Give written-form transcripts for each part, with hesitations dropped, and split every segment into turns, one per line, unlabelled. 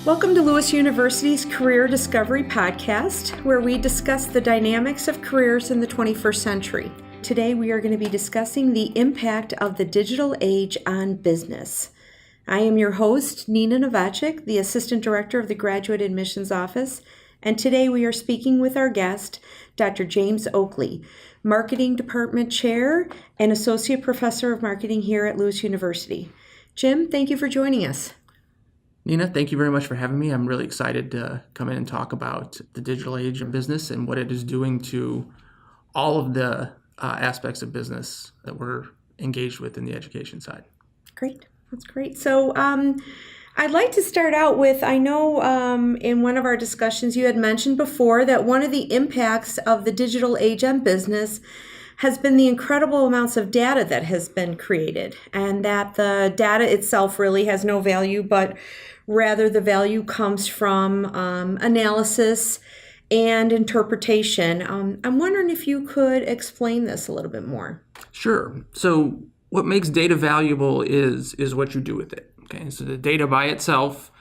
Welcome to Lewis University's Career Discovery Podcast, where we discuss the dynamics of careers in the 21st century. Today we are going to be discussing the impact of the digital age on business. I am your host, Nina Novacek, the Assistant Director of the Graduate Admissions Office, and today we are speaking with our guest, Dr. James Oakley, Marketing Department Chair and Associate Professor of Marketing here at Lewis University. Jim, thank you for joining us.
Nina, thank you very much for having me. I'm really excited to come in and talk about the digital age of business and what it is doing to all of the aspects of business that we're engaged with in the education side.
Great. That's great. So I'd like to start out with, I know in one of our discussions you had mentioned before that one of the impacts of the digital age on business has been the incredible amounts of data that has been created, and that the data itself really has no value, but rather the value comes from analysis and interpretation. I'm wondering if you could explain this a little bit more.
Sure. So what makes data valuable is what you do with it. Okay. So the data by itself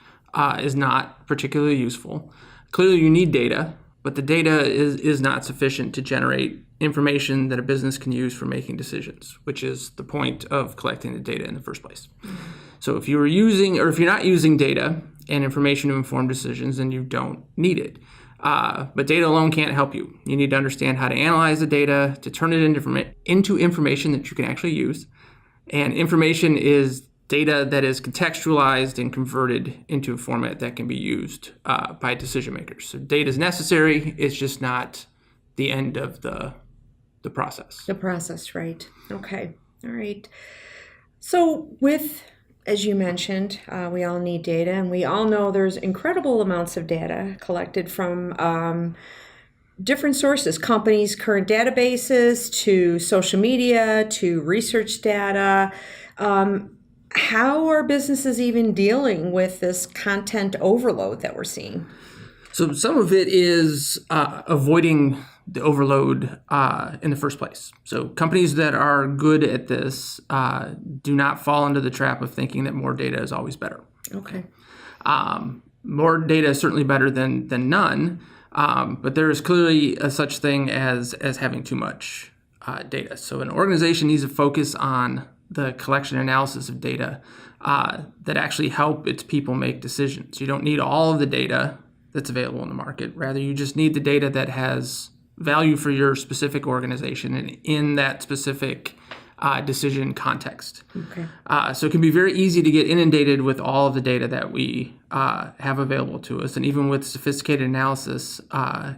is not particularly useful. Clearly you need data, but the data is not sufficient to generate information that a business can use for making decisions, which is the point of collecting the data in the first place. Mm-hmm. So if you're not using data and information to inform decisions, then you don't need it. But data alone can't help you. You need to understand how to analyze the data, to turn it into information that you can actually use. And information is data that is contextualized and converted into a format that can be used by decision makers. So data is necessary. It's just not the end of the process.
The process, right. Okay. All right. So as you mentioned, we all need data, and we all know there's incredible amounts of data collected from different sources, companies' current databases, to social media, to research data. How are businesses even dealing with this content overload that we're seeing?
So some of it is avoiding the overload in the first place. So companies that are good at this do not fall into the trap of thinking that more data is always better.
Okay.
More data is certainly better than none, but there is clearly a such thing as having too much data. So an organization needs to focus on the collection and analysis of data that actually help its people make decisions. You don't need all of the data that's available in the market. Rather, you just need the data that has value for your specific organization and in that specific decision context. Okay. So it can be very easy to get inundated with all of the data that we have available to us. And even with sophisticated analysis,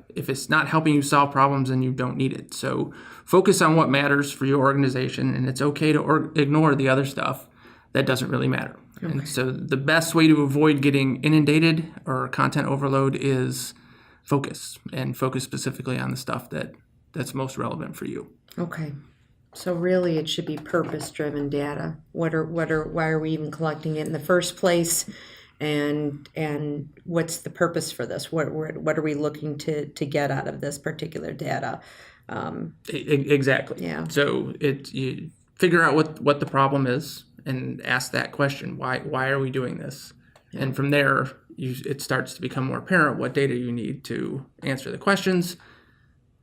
if it's not helping you solve problems, then you don't need it. So focus on what matters for your organization, and it's okay to ignore the other stuff that doesn't really matter. Okay. And so the best way to avoid getting inundated or content overload is focus specifically on the stuff that's most relevant for you.
Okay. So really it should be purpose-driven data. Why are we even collecting it in the first place? And what's the purpose for this? What are we looking to get out of this particular data?
Exactly.
Yeah.
So you figure out what the problem is and ask that question. Why are we doing this? Yeah. And from there, it starts to become more apparent what data you need to answer the questions.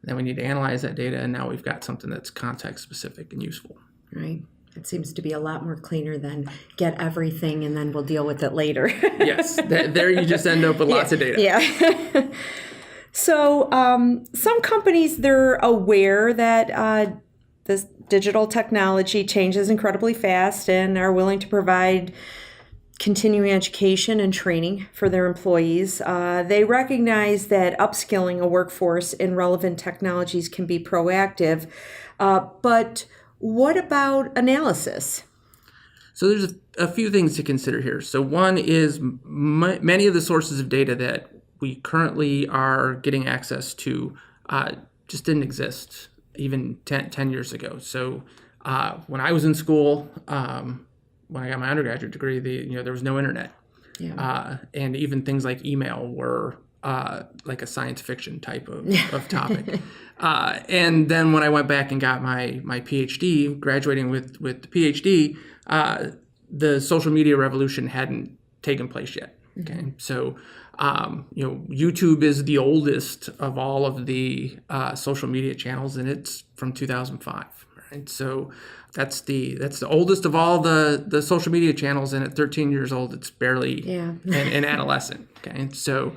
Then we need to analyze that data, and now we've got something that's context-specific and useful.
Right. It seems to be a lot more cleaner than get everything and then we'll deal with it later.
Yes. There you just end up with lots of data.
Yeah. So some companies, they're aware that this digital technology changes incredibly fast and are willing to provide continuing education and training for their employees. They recognize that upskilling a workforce in relevant technologies can be proactive, but what about analysis?
So there's a few things to consider here. So one is many of the sources of data that we currently are getting access to just didn't exist even 10 years ago. So when I was in school, when I got my undergraduate degree, there was no internet. Yeah. And even things like email were like a science fiction type of topic. And then when I went back and got my PhD, graduating with the PhD, the social media revolution hadn't taken place yet. Okay, so YouTube is the oldest of all of the social media channels, and it's from 2005. Right, so that's the oldest of all the social media channels, and at 13 years old, it's barely an adolescent. Okay, so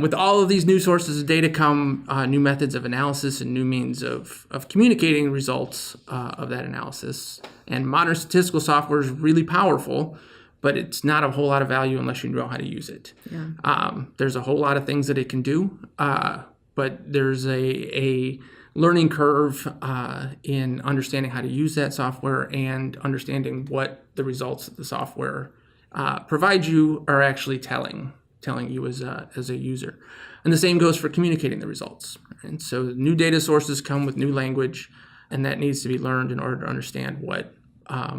with all of these new sources of data come new methods of analysis and new means of communicating results of that analysis. And modern statistical software is really powerful, but it's not a whole lot of value unless you know how to use it. Yeah. There's a whole lot of things that it can do, but there's a learning curve in understanding how to use that software and understanding what the results that the software provides you are actually telling you as a user. And the same goes for communicating the results. And so new data sources come with new language, and that needs to be learned in order to understand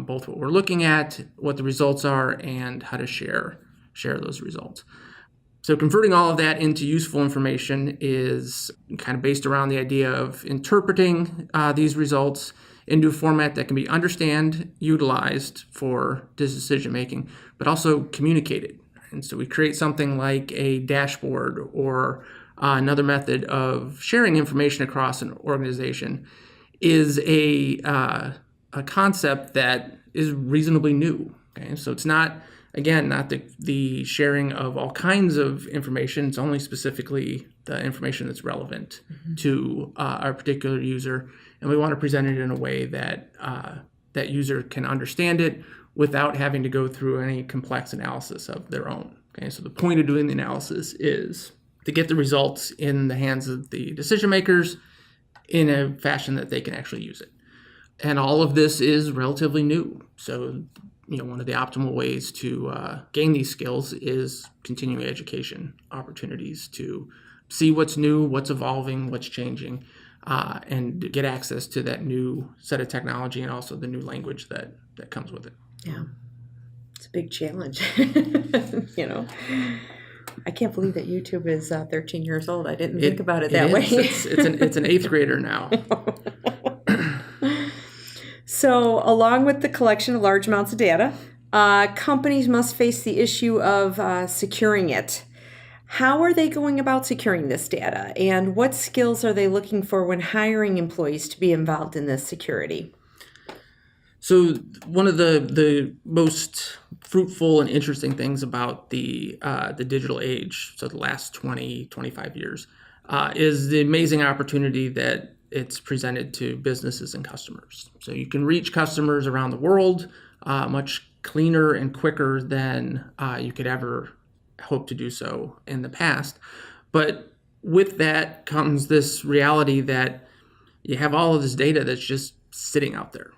both what we're looking at, what the results are, and how to share those results. So converting all of that into useful information is kind of based around the idea of interpreting these results into a format that can be utilized for decision making, but also communicated. And so we create something like a dashboard or another method of sharing information across an organization is a concept that is reasonably new. Okay, so it's not the sharing of all kinds of information. It's only specifically the information that's relevant to our particular user, and we want to present it in a way that that user can understand it without having to go through any complex analysis of their own. Okay, so the point of doing the analysis is to get the results in the hands of the decision makers in a fashion that they can actually use it. And all of this is relatively new. So, one of the optimal ways to gain these skills is continuing education opportunities to see what's new, what's evolving, what's changing, and get access to that new set of technology and also the new language that comes with it.
Yeah, it's a big challenge. I can't believe that YouTube is 13 years old. I didn't think about it that way.
It's an eighth grader now.
So, along with the collection of large amounts of data, companies must face the issue of securing it. How are they going about securing this data, and what skills are they looking for when hiring employees to be involved in this security?
So, one of the most fruitful and interesting things about the digital age, so the last 20, 25 years, is the amazing opportunity that it's presented to businesses and customers. So you can reach customers around the world much cleaner and quicker than you could ever hope to do so in the past. But with that comes this reality that you have all of this data that's just sitting out there.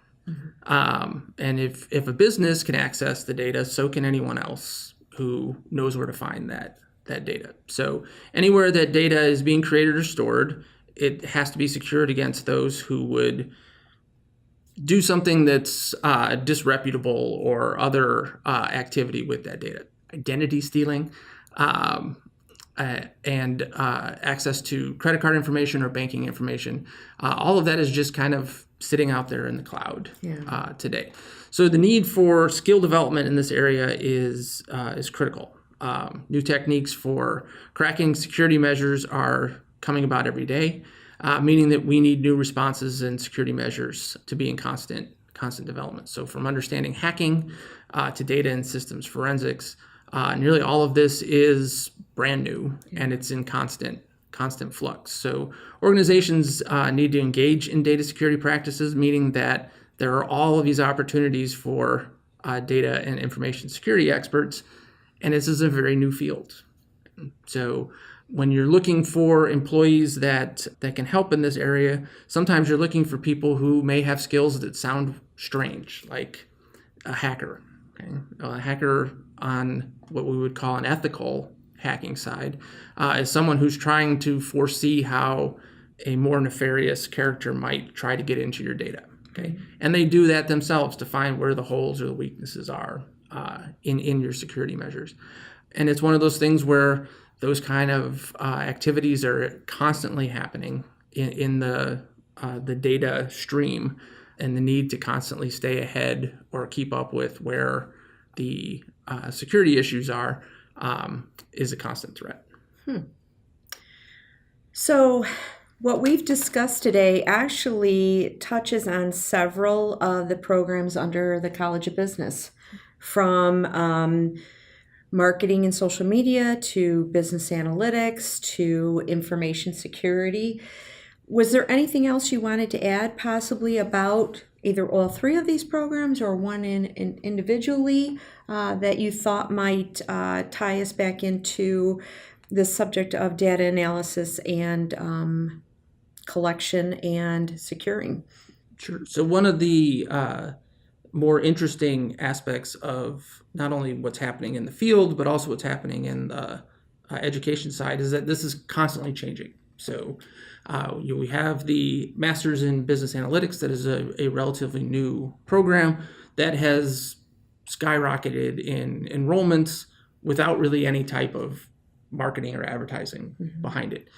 And if a business can access the data, so can anyone else who knows where to find that data. So anywhere that data is being created or stored, it has to be secured against those who would do something that's disreputable or other activity with that data. Identity stealing and access to credit card information or banking information. All of that is just kind of sitting out there in the cloud today. So the need for skill development in this area is critical. New techniques for cracking security measures are coming about every day, meaning that we need new responses and security measures to be in constant development. So from understanding hacking to data and systems forensics, nearly all of this is brand new and it's in constant flux. So organizations need to engage in data security practices, meaning that there are all of these opportunities for data and information security experts, and this is a very new field. So when you're looking for employees that can help in this area, sometimes you're looking for people who may have skills that sound strange, like a hacker. Okay? A hacker on what we would call an ethical hacking side is someone who's trying to foresee how a more nefarious character might try to get into your data. Okay? And they do that themselves to find where the holes or the weaknesses are in your security measures. And it's one of those things where those kind of activities are constantly happening in the data stream, and the need to constantly stay ahead or keep up with where the security issues are is a constant threat.
So what we've discussed today actually touches on several of the programs under the College of Business, from marketing and social media to business analytics to information security. Was there anything else you wanted to add possibly about either all three of these programs or one individually that you thought might tie us back into the subject of data analysis and collection and securing?
Sure. So one of the more interesting aspects of not only what's happening in the field, but also what's happening in the education side is that this is constantly changing. So we have the Master's in Business Analytics that is a relatively new program that has skyrocketed in enrollments without really any type of marketing or advertising behind it.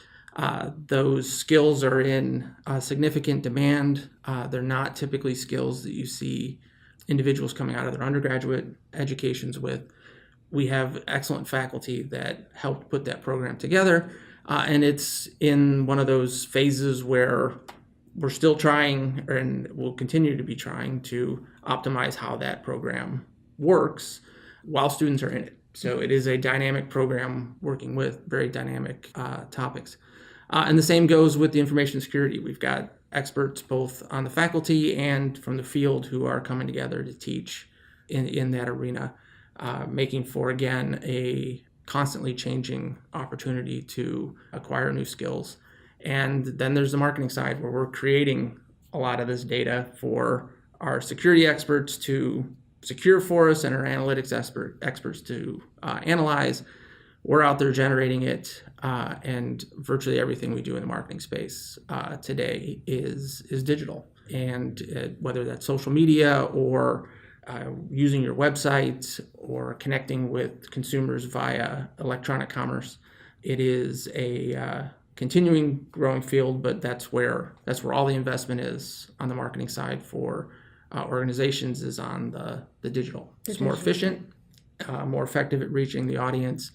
Those skills are in significant demand. They're not typically skills that you see individuals coming out of their undergraduate educations with. We have excellent faculty that helped put that program together, and it's in one of those phases where we're still trying, and will continue to be trying, to optimize how that program works while students are in it. So it is a dynamic program working with very dynamic topics. And the same goes with the information security. We've got experts both on the faculty and from the field who are coming together to teach in that arena, making for, again, a constantly changing opportunity to acquire new skills. And then there's the marketing side, where we're creating a lot of this data for our security experts to secure for us and our analytics experts to analyze. We're out there generating it, and virtually everything we do in the marketing space today is digital. And whether that's social media or using your website or connecting with consumers via electronic commerce, it is a continuing growing field. But that's where all the investment is on the marketing side for organizations, is on the digital. It's more efficient, more effective at reaching the audience.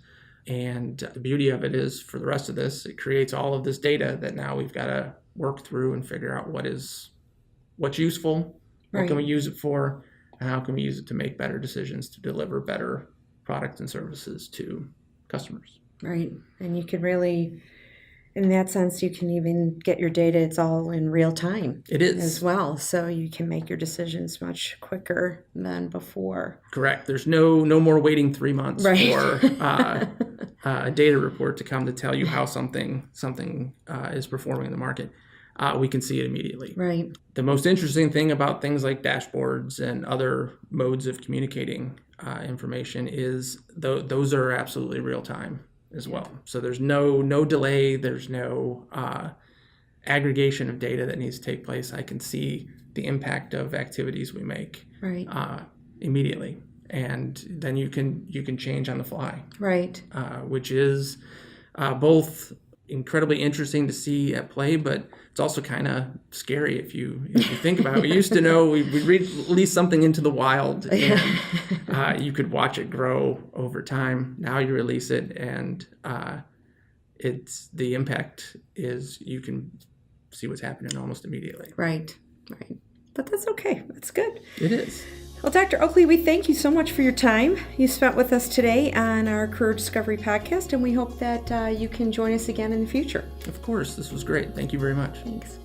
And the beauty of it is, for the rest of this, it creates all of this data that now we've got to work through and figure out what's useful, what can we use it for, and how can we use it to make better decisions to deliver better products and services to customers.
Right. And you can really, in that sense, you can even get your data, it's all in real time.
It is.
As well. So you can make your decisions much quicker than before.
Correct. There's no more waiting 3 months for a data report to come to tell you how something is performing in the market. We can see it immediately.
Right.
The most interesting thing about things like dashboards and other modes of communicating information is those are absolutely real time as well. So there's no delay. There's no aggregation of data that needs to take place. I can see the impact of activities we make immediately, and then you can change on the fly. Right. Which is both incredibly interesting to see at play, but it's also kind of scary if you think about it. We used to know we'd release something into the wild, and you could watch it grow over time. Now you release it, and it's the impact is you can see what's happening almost immediately.
Right. But that's okay. That's good.
It is.
Well, Dr. Oakley, we thank you so much for your time you spent with us today on our Career Discovery podcast, and we hope that you can join us again in the future.
Of course. This was great. Thank you very much.
Thanks.